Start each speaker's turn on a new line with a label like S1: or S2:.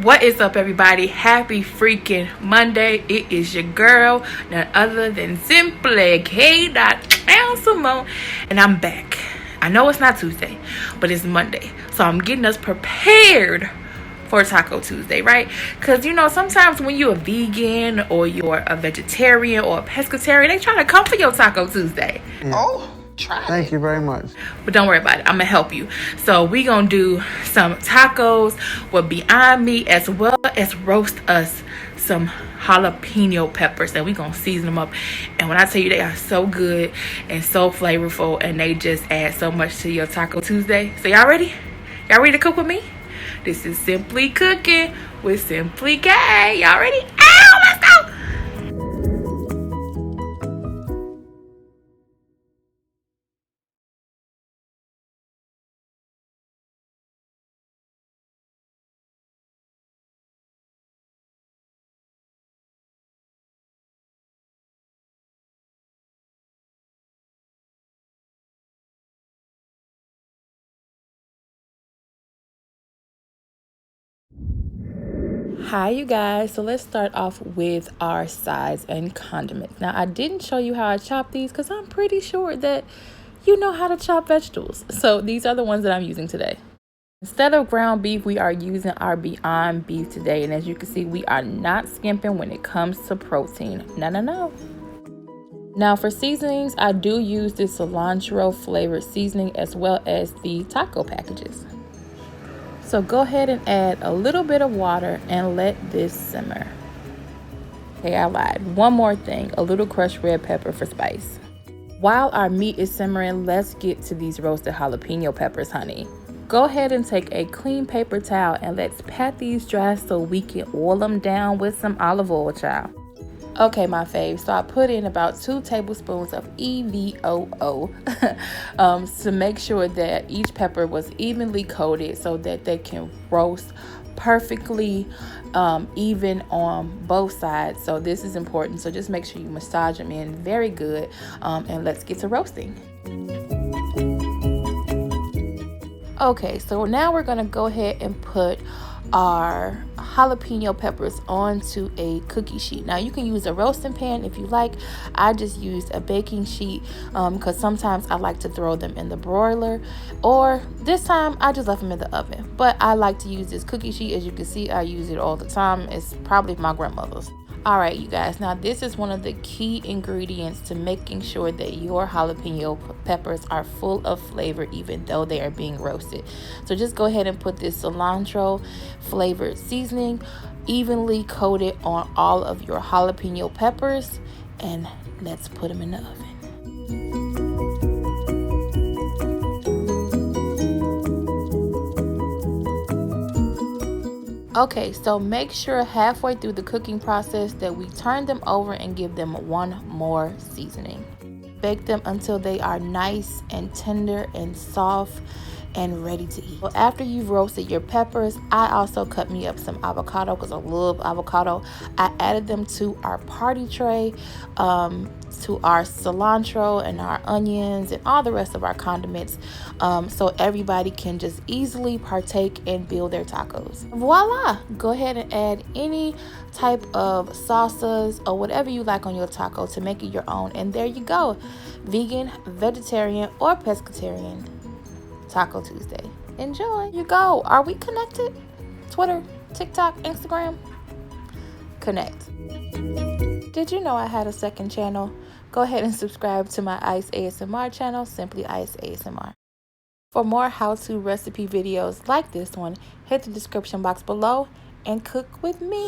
S1: What is up, everybody? Happy freaking Monday. It is your girl, none other than simply K.Simone, and I'm back. I know it's not Tuesday, but it's Monday, so I'm getting us prepared for Taco Tuesday, right? Because sometimes when you're a vegan or you're a vegetarian or a pescatarian, they try to come for your Taco Tuesday.
S2: Oh, thank you very much.
S1: But don't worry about it, I'm gonna help you. So we gonna do some tacos with Beyond Meat, as well as roast us some jalapeno peppers, and we gonna season them up. And when I tell you, they are so good and so flavorful, and they just add so much to your Taco Tuesday. So y'all ready? Y'all ready to cook with me? This is Simply Cooking with Simply K. Y'all ready? Ow, let's go! Hi you guys, so let's start off with our sides and condiments. Now I didn't show you how I chop these because I'm pretty sure that you know how to chop vegetables. So these are the ones that I'm using today. Instead of ground beef, we are using our Beyond Beef today, and as you can see, we are not skimping when it comes to protein. No. Now for seasonings, I do use the cilantro flavored seasoning as well as the taco packages. So go ahead and add a little bit of water and let this simmer. Okay, I lied. One more thing, a little crushed red pepper for spice. While our meat is simmering, let's get to these roasted jalapeno peppers, honey. Go ahead and take a clean paper towel and let's pat these dry so we can oil them down with some olive oil, child. Okay, my fave, so I put in about 2 tablespoons of EVOO to make sure that each pepper was evenly coated so that they can roast perfectly even on both sides. So this is important, so just make sure you massage them in very good, and let's get to roasting. Okay, so now we're gonna go ahead and put our jalapeno peppers onto a cookie sheet. Now you can use a roasting pan if you like. I just used a baking sheet because sometimes I like to throw them in the broiler, or this time I just left them in the oven. But I like to use this cookie sheet. As you can see, I use it all the time. It's probably my grandmother's. All right, you guys, now this is one of the key ingredients to making sure that your jalapeno peppers are full of flavor even though they are being roasted. So just go ahead and put this cilantro flavored seasoning evenly coated on all of your jalapeno peppers, and let's put them in the oven. Okay, so make sure halfway through the cooking process that we turn them over and give them one more seasoning. Bake them until they are nice and tender and soft and ready to eat. So after you've roasted your peppers, I also cut me up some avocado because I love avocado. I added them to our party tray, to our cilantro and our onions and all the rest of our condiments, so everybody can just easily partake and build their tacos. Voila! Go ahead and add any type of salsas or whatever you like on your taco to make it your own, and there you go. Vegan, vegetarian, or pescatarian Taco Tuesday. Enjoy. You go. Are we connected? Twitter, TikTok, Instagram? Connect. Did you know I had a second channel? Go ahead and subscribe to my Ice ASMR channel, Simply Ice ASMR. For more how-to recipe videos like this one, hit the description box below and cook with me.